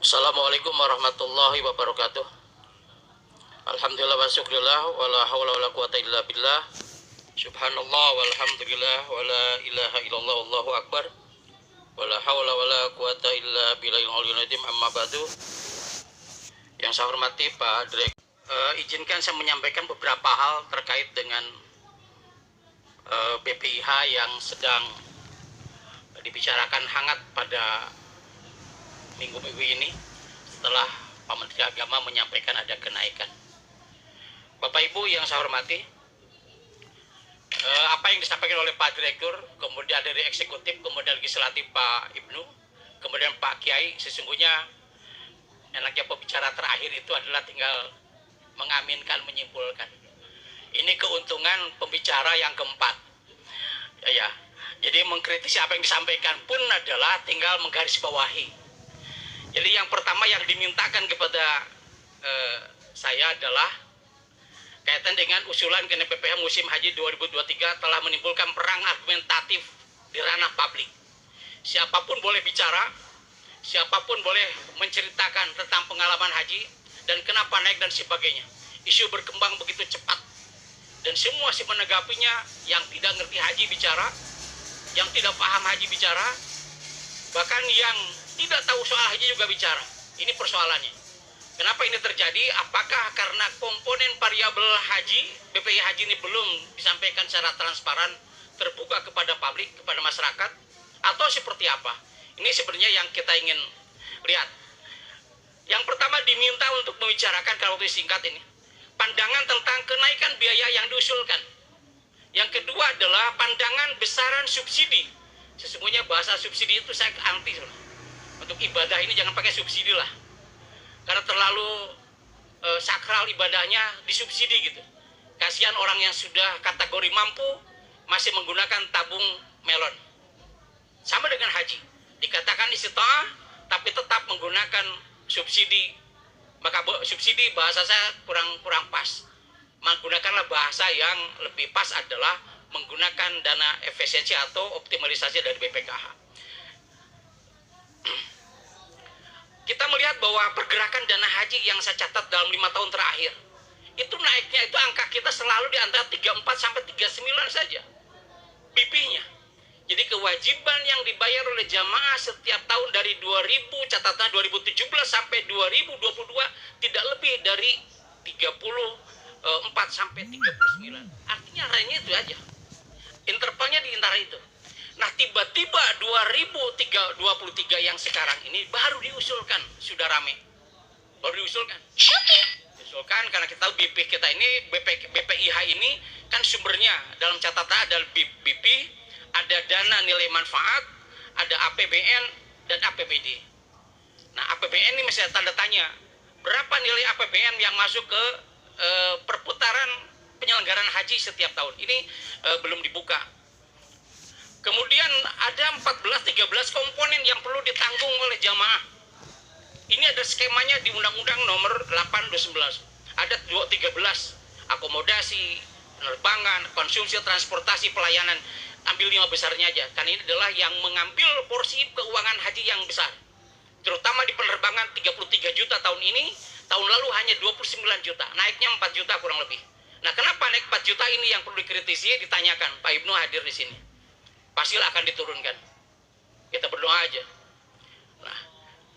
Assalamualaikum warahmatullahi wabarakatuh. Alhamdulillah wa syukurillah wa la hawla wa la quwata illa billah. Subhanallah walhamdulillah wa la ilaha illallah wallahu akbar. Wa la hawla wa la quwata illa billahil aliyyil azim, amma ba'du. Yang saya hormati Pak Direktur, izinkan saya menyampaikan beberapa hal terkait dengan BPIH yang sedang dibicarakan hangat pada minggu-minggu ini setelah Pak Menteri Agama menyampaikan ada kenaikan. Bapak Ibu yang saya hormati, apa yang disampaikan oleh Pak Direktur, kemudian dari eksekutif, kemudian legislatif Pak Ibnu, kemudian Pak Kiai, sesungguhnya enaknya pembicara terakhir itu adalah tinggal mengaminkan, menyimpulkan. Ini keuntungan pembicara yang keempat. Ya. Jadi mengkritisi apa yang disampaikan pun adalah tinggal menggarisbawahi. Jadi yang pertama yang dimintakan kepada saya adalah kaitan dengan usulan kenaikan PPh musim haji 2023 telah menimbulkan perang argumentatif di ranah publik. Siapapun boleh bicara, siapapun boleh menceritakan tentang pengalaman haji dan kenapa naik dan sebagainya. Isu berkembang begitu cepat dan semua si menanggapinya, yang tidak ngerti haji bicara, yang tidak paham haji bicara, bahkan yang tidak tahu soal haji juga bicara. Ini persoalannya. Kenapa ini terjadi? Apakah karena komponen variabel haji, BPI haji ini belum disampaikan secara transparan, terbuka kepada publik, kepada masyarakat, atau seperti apa? Ini sebenarnya yang kita ingin lihat. Yang pertama diminta untuk membicarakan, kalau waktu singkat ini, pandangan tentang kenaikan biaya yang diusulkan. Yang kedua adalah pandangan besaran subsidi. Sesungguhnya bahasa subsidi itu saya anti. Untuk ibadah ini jangan pakai subsidi lah, karena terlalu sakral ibadahnya disubsidi gitu. Kasihan orang yang sudah kategori mampu masih menggunakan tabung melon. Sama dengan haji, dikatakan istita'ah tapi tetap menggunakan subsidi. Maka subsidi bahasa saya kurang pas. Menggunakanlah bahasa yang lebih pas adalah menggunakan dana efisiensi atau optimalisasi dari BPKH. Kita melihat bahwa pergerakan dana haji yang saya catat dalam 5 tahun terakhir, itu naiknya itu angka kita selalu di antara 34 sampai 39 saja BP-nya. Jadi kewajiban yang dibayar oleh jamaah setiap tahun dari 2000, catatan 2017 sampai 2022 tidak lebih dari 34 sampai 39. Artinya range itu aja. Intervalnya di antara itu. Nah, tiba-tiba 2023 yang sekarang ini baru diusulkan, sudah rame. Baru diusulkan. Diusulkan karena kita tahu BP kita ini, BPIH ini kan sumbernya dalam catatan ada BP, ada dana nilai manfaat, ada APBN dan APBD. Nah, APBN ini masih ada tanda tanya. Berapa nilai APBN yang masuk ke perputaran penyelenggaraan haji setiap tahun? Ini belum dibuka. Kemudian ada 14-13 komponen yang perlu ditanggung oleh jamaah. Ini ada skemanya di Undang-Undang nomor 8/2011. Ada 13, akomodasi, penerbangan, konsumsi, transportasi, pelayanan. Ambil 5 besarnya aja, karena ini adalah yang mengambil porsi keuangan haji yang besar. Terutama di penerbangan 33 juta tahun ini, tahun lalu hanya 29 juta, naiknya 4 juta kurang lebih. Nah, kenapa naik 4 juta ini yang perlu dikritisi, ditanyakan. Pak Ibnu hadir di sini. Pastilah akan diturunkan. Kita berdoa aja. Nah,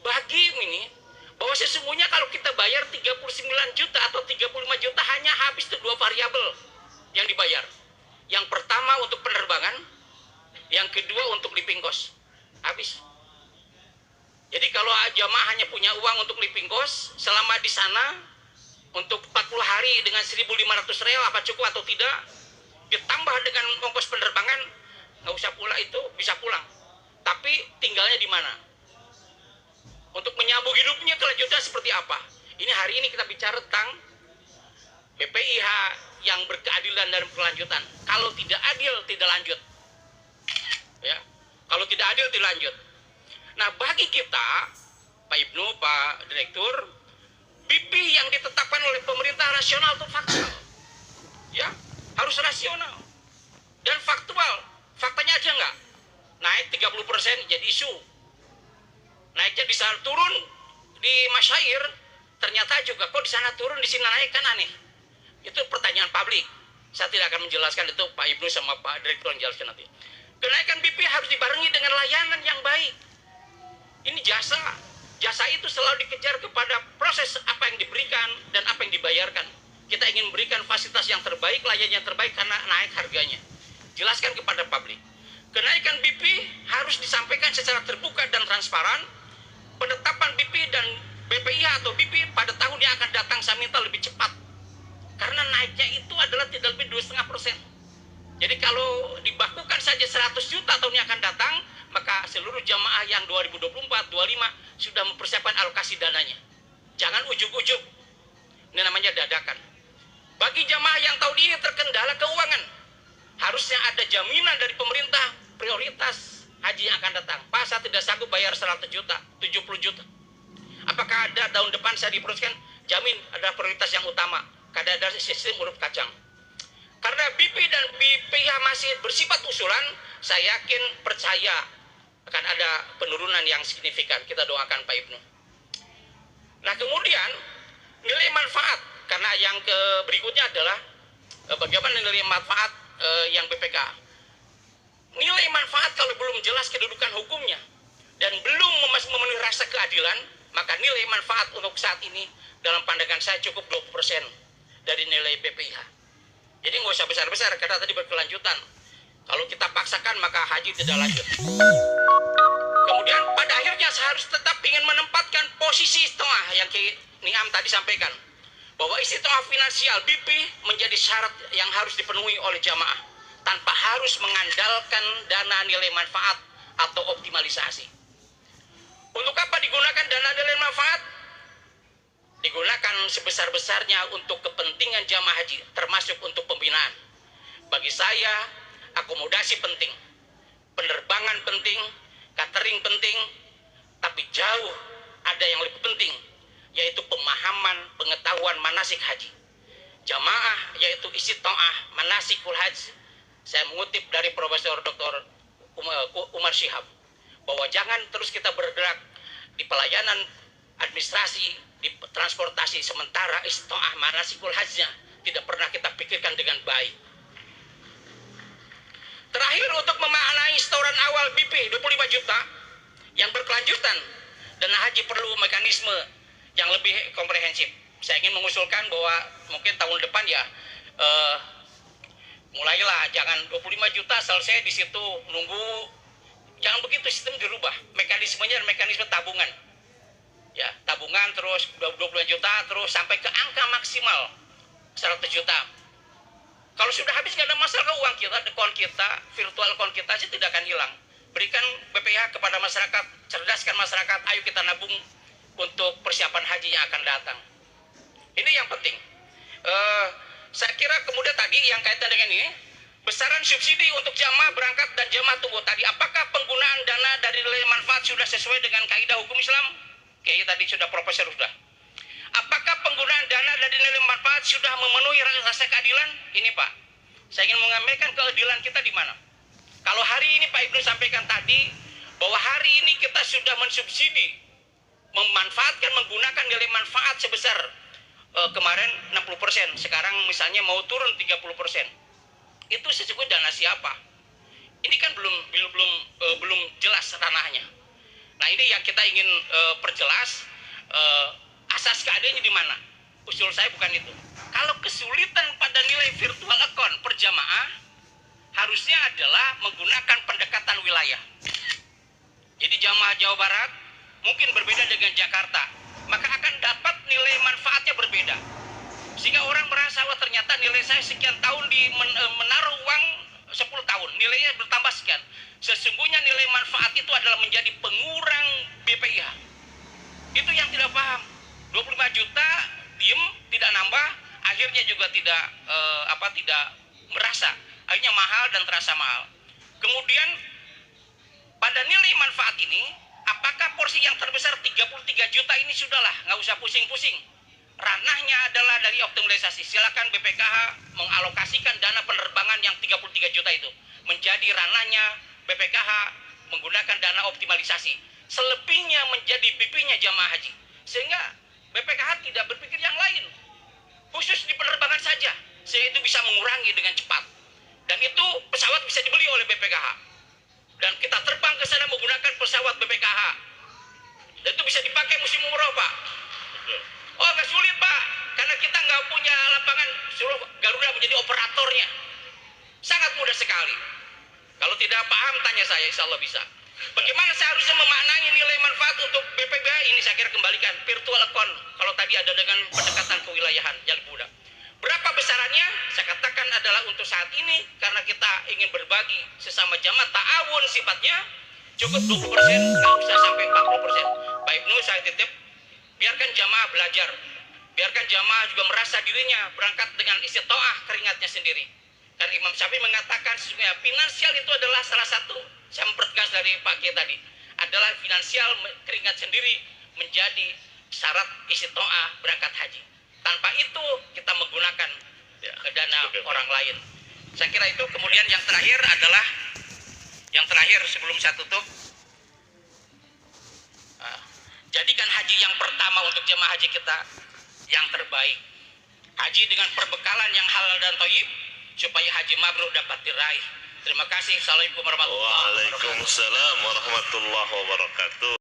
bagi ini bahwa sesungguhnya kalau kita bayar 39 juta atau 35 juta hanya habis itu 2 variabel yang dibayar. Yang pertama untuk penerbangan, yang kedua untuk living cost. Habis. Jadi kalau jamaah hanya punya uang untuk living cost selama di sana untuk 40 hari dengan 1.500 real, apa cukup atau tidak? Ditambah dengan ongkos penerbangan, nggak usah pula, itu bisa pulang. Tapi tinggalnya di mana? Untuk menyambung hidupnya kelanjutan seperti apa? Ini hari ini kita bicara tentang BPIH yang berkeadilan dan berkelanjutan. Kalau tidak adil, tidak lanjut. Ya, kalau tidak adil, tidak lanjut. Nah, bagi kita, Pak Ibnu, Pak Direktur, BP yang ditetapkan oleh pemerintah rasional itu faktual. Ya, harus rasional dan faktual. Faktanya aja nggak? Naik 30% jadi isu. Naiknya bisa turun di masyair ternyata juga kok di sana turun di sini naik, kan aneh. Itu pertanyaan publik. Saya tidak akan menjelaskan itu, Pak Ibnu sama Pak Direktur yang jelaskan nanti. Kenaikan BP harus dibarengi dengan layanan yang baik. Ini jasa. Jasa itu selalu dikejar kepada proses apa yang diberikan dan apa yang dibayarkan. Kita ingin memberikan fasilitas yang terbaik, layanan yang terbaik karena naik harganya. Jelaskan kepada publik. Kenaikan BP harus disampaikan secara terbuka dan transparan. Penetapan BP dan BPIH atau BP pada tahun yang akan datang saya minta lebih cepat. Karena naiknya itu adalah tidak lebih 2,5%. Jadi kalau dibakukan saja 100 juta tahun yang akan datang, maka seluruh jamaah yang 2024-25 sudah mempersiapkan alokasi dananya. Jangan ujuk-ujuk. Ini namanya dadakan. Bagi jamaah yang tahun ini terkendala keuangan, harusnya ada jaminan dari pemerintah prioritas haji yang akan datang. Pak, saya tidak sanggup bayar 100 juta, 70 juta. Apakah ada tahun depan saya diproseskan? Jamin ada prioritas yang utama. Karena ada sistem urut kacang. Karena BP dan BPIH masih bersifat usulan, saya yakin percaya akan ada penurunan yang signifikan. Kita doakan Pak Ibnu. Nah kemudian nilai manfaat, karena yang berikutnya adalah bagaimana nilai manfaat yang BPK. Nilai manfaat kalau belum jelas kedudukan hukumnya dan belum memenuhi rasa keadilan, maka nilai manfaat untuk saat ini dalam pandangan saya cukup 20% dari nilai BPIH. Jadi nggak usah besar-besar karena tadi berkelanjutan. Kalau kita paksakan maka haji tidak lanjut. Kemudian pada akhirnya saya harus tetap ingin menempatkan posisi istiqomah yang Ki Niam tadi sampaikan. Bahwa istiqomah finansial BP menjadi syarat yang harus dipenuhi oleh jamaah. Tanpa harus mengandalkan dana nilai manfaat atau optimalisasi. Untuk apa digunakan dana nilai manfaat? Digunakan sebesar-besarnya untuk kepentingan jamaah haji, termasuk untuk pembinaan. Bagi saya, akomodasi penting, penerbangan penting, catering penting, tapi jauh ada yang lebih penting, yaitu pemahaman, pengetahuan manasik haji. Jamaah yaitu istiqomah manasikul haji. Saya mengutip dari Profesor Dr. Umar Syihab, bahwa jangan terus kita bergerak di pelayanan administrasi, di transportasi, sementara istiqomah manasikul hajnya tidak pernah kita pikirkan dengan baik. Terakhir, untuk memaknai setoran awal BP 25 juta yang berkelanjutan, dana haji perlu mekanisme yang lebih komprehensif. Saya ingin mengusulkan bahwa mungkin tahun depan ya mulailah, jangan 25 juta selesai di situ nunggu, jangan begitu, sistem dirubah, mekanismenya mekanisme tabungan. Ya, tabungan terus 20 juta terus sampai ke angka maksimal 100 juta. Kalau sudah habis nggak ada masalah, uang kita, akun kita, virtual akun kita sih tidak akan hilang. Berikan BPH kepada masyarakat, cerdaskan masyarakat, ayo kita nabung untuk persiapan haji yang akan datang. Ini yang penting. Saya kira kemudian tadi yang kaitan dengan ini, besaran subsidi untuk jamaah berangkat dan jamaah tunggu tadi, apakah penggunaan dana dari nilai manfaat sudah sesuai dengan kaidah hukum Islam? Kayak tadi sudah profesor sudah. Apakah penggunaan dana dari nilai manfaat sudah memenuhi rasa keadilan? Ini Pak, saya ingin mengamalkan keadilan kita di mana? Kalau hari ini Pak Ibnu sampaikan tadi bahwa hari ini kita sudah mensubsidi, memanfaatkan, menggunakan nilai manfaat sebesar kemarin 60%, sekarang misalnya mau turun 30%. Itu sesungguhnya dana siapa? Ini kan belum jelas ranahnya. Nah ini yang kita ingin perjelas, asas keadilannya di mana? Usul saya bukan itu. Kalau kesulitan pada nilai virtual account per jamaah, harusnya adalah menggunakan pendekatan wilayah. Jadi jamaah Jawa Barat mungkin berbeda dengan Jakarta, maka akan dapat nilai manfaatnya berbeda. Sehingga orang merasa, wah ternyata nilai saya sekian tahun menaruh uang 10 tahun, nilainya bertambah sekian. Sesungguhnya nilai manfaat itu adalah menjadi pengurang BPIH. Itu yang tidak paham. 25 juta diem, tidak nambah, akhirnya juga tidak merasa. Akhirnya mahal dan terasa mahal. Kemudian pada nilai manfaat ini, apakah porsi yang terbesar 33 juta ini sudahlah, nggak usah pusing-pusing. Ranahnya adalah dari optimalisasi. Silakan BPKH mengalokasikan dana penerbangan yang 33 juta itu menjadi ranahnya BPKH menggunakan dana optimalisasi. Selebihnya menjadi BP-nya jamaah haji. sehingga BPKH tidak berpikir yang lain, khusus di penerbangan saja, sehingga itu bisa mengurangi dengan cepat. Dan itu pesawat bisa dibeli oleh BPKH. Dan kita terbang ke sana menggunakan pesawat BPKH. Dan itu bisa dipakai musim umroh, Pak. Oh, nggak sulit, Pak. Karena kita nggak punya lapangan, suruh Garuda menjadi operatornya. Sangat mudah sekali. Kalau tidak paham, tanya saya, insya Allah bisa. Bagaimana seharusnya memaknai nilai manfaat untuk BPBA ini? Saya kira kembalikan virtual account. Kalau tadi ada dengan pendekatan kewilayahan yang mudah. Berapa besarannya? Saya katakan adalah untuk saat ini, karena kita ingin berbagi sesama jamaah ta'awun sifatnya, cukup 20%, nggak usah sampai 40%. Baik, saya titip, biarkan jamaah belajar. Biarkan jamaah juga merasa dirinya berangkat dengan istiqoah keringatnya sendiri. Karena Imam Syafi'i mengatakan sesungguhnya finansial itu adalah salah satu, saya mempertegas dari Pak Kiai tadi, adalah finansial keringat sendiri menjadi syarat istiqoah berangkat haji. Tanpa itu kita menggunakan dana orang lain. Saya kira itu. Kemudian yang terakhir adalah, yang terakhir sebelum saya tutup, jadikan haji yang pertama untuk jemaah haji kita yang terbaik. Haji dengan perbekalan yang halal dan thayyib supaya haji mabrur dapat diraih. Terima kasih. Assalamualaikum warahmatullahi wabarakatuh. Waalaikumsalam warahmatullahi wabarakatuh.